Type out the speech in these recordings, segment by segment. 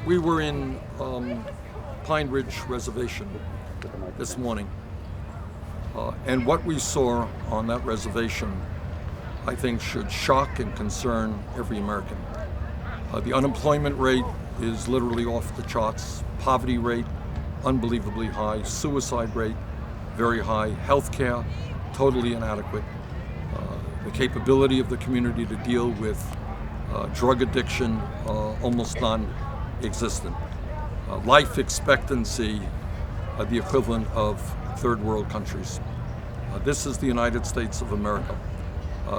We were in Pine Ridge Reservation this morning, and what we saw on that reservation, I think, should shock and concern every American. The unemployment rate is literally off the charts, poverty rate unbelievably high, suicide rate very high, healthcare totally inadequate, the capability of the community to deal with drug addiction almost non-existent. Life expectancy, the equivalent of third world countries. This is the United States of America,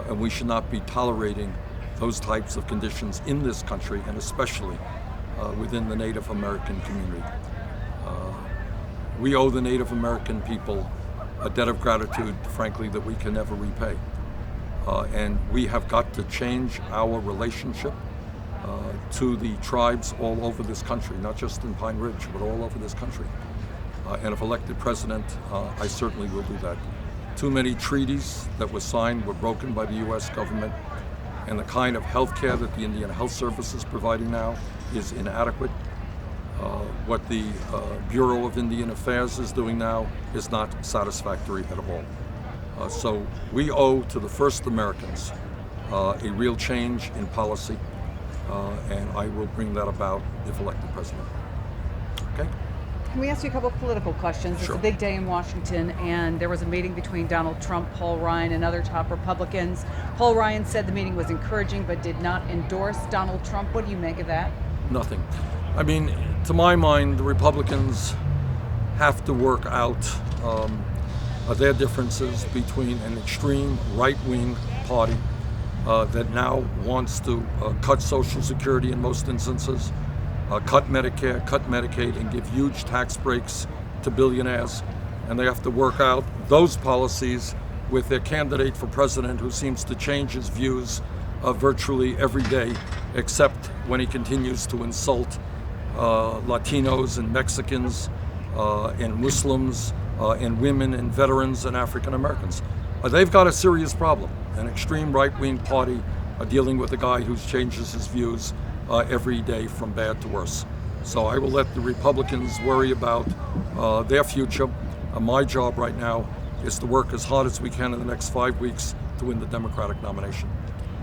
and we should not be tolerating those types of conditions in this country, and especially within the Native American community. We owe the Native American people a debt of gratitude, frankly, that we can never repay. And we have got to change our relationship to the tribes all over this country, not just in Pine Ridge, but all over this country. And if elected president, I certainly will do that. Too many treaties that were signed were broken by the U.S. government, and the kind of health care that the Indian Health Service is providing now is inadequate. What the Bureau of Indian Affairs is doing now is not satisfactory at all. So we owe to the first Americans a real change in policy, and I will bring that about if elected president. Okay? Can we ask you a couple of political questions? Sure. It's a big day in Washington, and there was a meeting between Donald Trump, Paul Ryan, and other top Republicans. Paul Ryan said the meeting was encouraging but did not endorse Donald Trump. What do you make of that? Nothing. I mean, to my mind, the Republicans have to work out their differences between an extreme right-wing party that now wants to cut Social Security in most instances, cut Medicare, cut Medicaid, and give huge tax breaks to billionaires. And they have to work out those policies with their candidate for president, who seems to change his views virtually every day, except when he continues to insult Latinos and Mexicans and Muslims and women and veterans and African Americans. They've got a serious problem. An extreme right-wing party dealing with a guy who changes his views every day from bad to worse. So I will let the Republicans worry about their future. My job right now is to work as hard as we can in the next 5 weeks to win the Democratic nomination.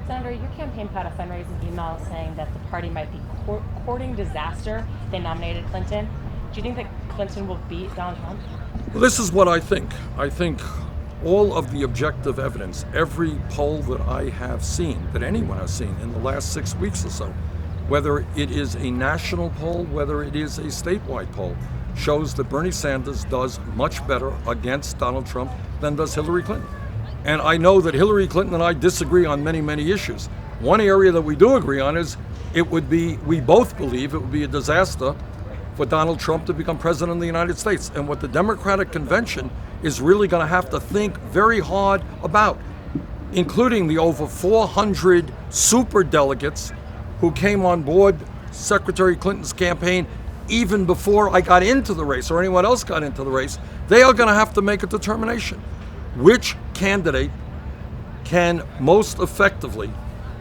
Senator, your campaign put out a fundraising email saying that the party might be courting disaster if they nominated Clinton. Do you think that Clinton will beat Donald Trump? Well, this is what I think. I think all of the objective evidence, every poll that I have seen, that anyone has seen in the last 6 weeks or so, whether it is a national poll, whether it is a statewide poll, shows that Bernie Sanders does much better against Donald Trump than does Hillary Clinton. And I know that Hillary Clinton and I disagree on many, many issues. One area that we do agree on is we both believe it would be a disaster for Donald Trump to become president of the United States. And what the Democratic Convention is really going to have to think very hard about, including the over 400 superdelegates who came on board Secretary Clinton's campaign even before I got into the race or anyone else got into the race. They are going to have to make a determination. Which candidate can most effectively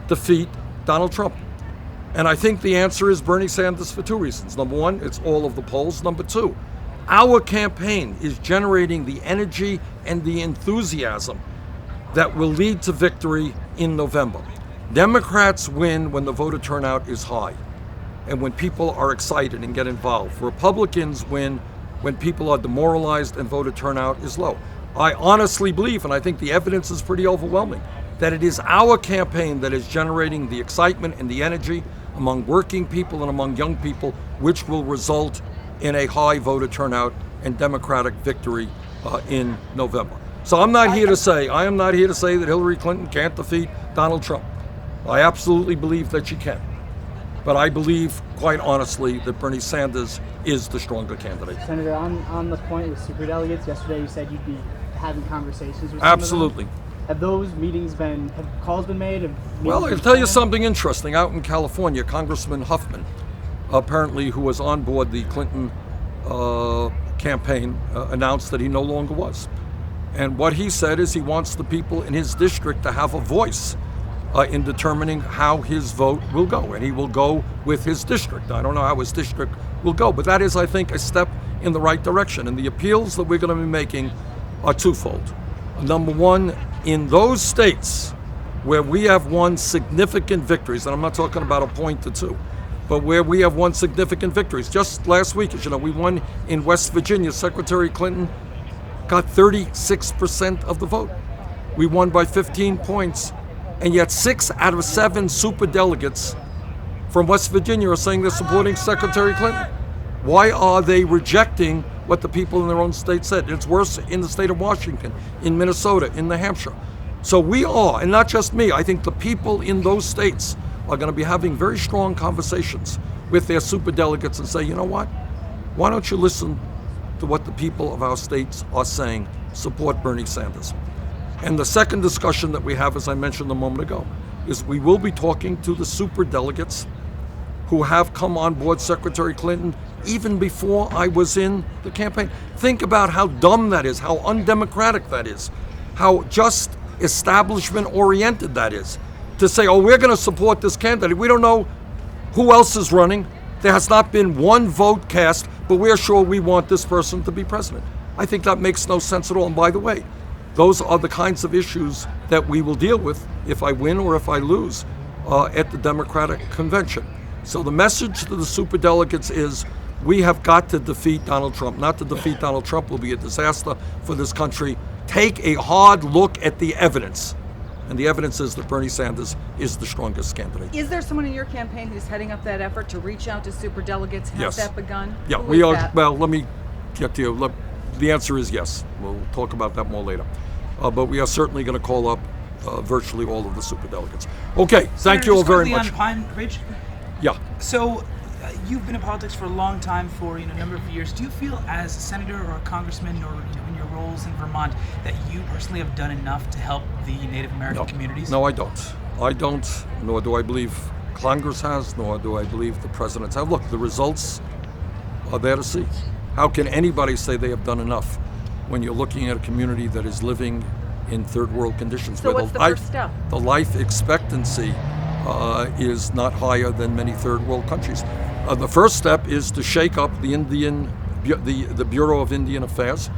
defeat Donald Trump? And I think the answer is Bernie Sanders for two reasons. Number one, it's all of the polls. Number two, our campaign is generating the energy and the enthusiasm that will lead to victory in November. Democrats win when the voter turnout is high and when people are excited and get involved. Republicans win when people are demoralized and voter turnout is low. I honestly believe, and I think the evidence is pretty overwhelming, that it is our campaign that is generating the excitement and the energy among working people and among young people, which will result in a high voter turnout and Democratic victory in November. So I am not here to say that Hillary Clinton can't defeat Donald Trump. I absolutely believe that she can. But I believe, quite honestly, that Bernie Sanders is the stronger candidate. Senator, on the point with superdelegates, yesterday you said you'd be having conversations with Absolutely. Some of them. Have those meetings have calls been made? Well, I'll tell you something interesting. Out in California, Congressman Huffman, apparently who was on board the Clinton campaign, announced that he no longer was. And what he said is he wants the people in his district to have a voice in determining how his vote will go, and he will go with his district. I don't know how his district will go, but that is, I think, a step in the right direction. And the appeals that we're going to be making are twofold. Number one, in those states where we have won significant victories, and I'm not talking about a point or two, but where we have won significant victories. Just last week, as you know, we won in West Virginia. Secretary Clinton got 36% of the vote. We won by 15 points, and yet 6 out of 7 superdelegates from West Virginia are saying they're supporting Secretary Clinton. Why are they rejecting what the people in their own state said? It's worse in the state of Washington, in Minnesota, in New Hampshire. So we are, and not just me, I think the people in those states are going to be having very strong conversations with their superdelegates and say, you know what? Why don't you listen to what the people of our states are saying? Support Bernie Sanders. And the second discussion that we have, as I mentioned a moment ago, is we will be talking to the superdelegates who have come on board Secretary Clinton even before I was in the campaign. Think about how dumb that is, how undemocratic that is, how just establishment-oriented that is. To say, oh, we're going to support this candidate. We don't know who else is running. There has not been one vote cast, but we're sure we want this person to be president. I think that makes no sense at all. And by the way, those are the kinds of issues that we will deal with if I win or if I lose at the Democratic convention. So the message to the superdelegates is we have got to defeat Donald Trump. Not to defeat Donald Trump will be a disaster for this country. Take a hard look at the evidence. And the evidence is that Bernie Sanders is the strongest candidate. Is there someone in your campaign who's heading up that effort to reach out to superdelegates? Has Yes. that begun? Yeah, Who we is are. that? Well, let me get to you. The answer is yes. We'll talk about that more later. But we are certainly going to call up virtually all of the superdelegates. Okay, thank you all very much. On Pine Ridge. Yeah. So, you've been in politics for a long time, for a number of years. Do you feel, as a senator or a congressman, or in your roles in Vermont, that you personally have done enough to help the Native American communities? No, I don't. I don't, nor do I believe Congress has, nor do I believe the presidents have. Look, the results are there to see. How can anybody say they have done enough when you're looking at a community that is living in third world conditions? So what's the first step? The life expectancy is not higher than many third world countries. The first step is to shake up the the Bureau of Indian Affairs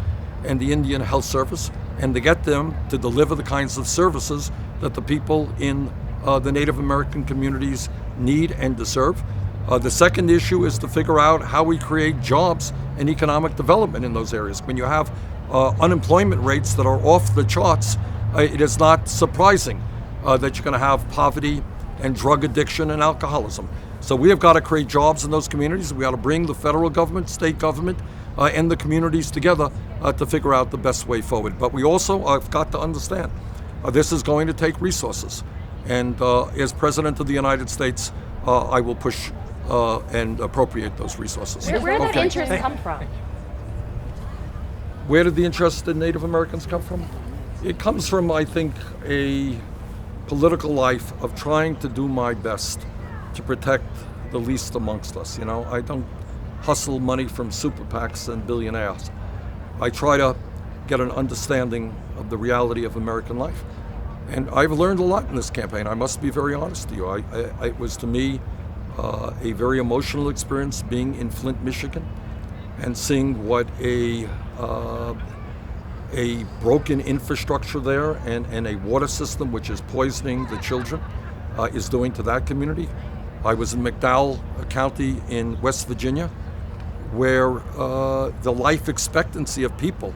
and the Indian Health Service, and to get them to deliver the kinds of services that the people in the Native American communities need and deserve. The second issue is to figure out how we create jobs and economic development in those areas. When you have unemployment rates that are off the charts, it is not surprising that you're going to have poverty and drug addiction and alcoholism. So we have got to create jobs in those communities. We got to bring the federal government, state government, and the communities together to figure out the best way forward. But we also have got to understand this is going to take resources. And as President of the United States, I will push and appropriate those resources. Where did that interest come from? Where did the interest in Native Americans come from? It comes from, I think, a political life of trying to do my best to protect the least amongst us. You know, I don't hustle money from super PACs and billionaires. I try to get an understanding of the reality of American life. And I've learned a lot in this campaign. I must be very honest to you. It was, to me, a very emotional experience being in Flint, Michigan, and seeing what a broken infrastructure there and a water system which is poisoning the children is doing to that community. I was in McDowell County in West Virginia, where the life expectancy of people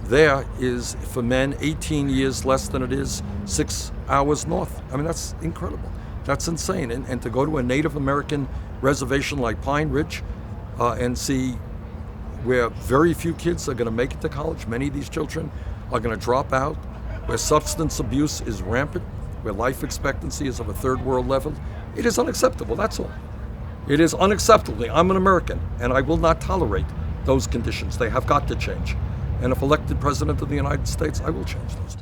there is, for men, 18 years less than it is 6 hours north. I mean, that's incredible. That's insane. And to go to a Native American reservation like Pine Ridge and see where very few kids are going to make it to college, many of these children are going to drop out, where substance abuse is rampant, where life expectancy is of a third world level, it is unacceptable, that's all. It is unacceptable. I'm an American, and I will not tolerate those conditions. They have got to change. And if elected President of the United States, I will change those.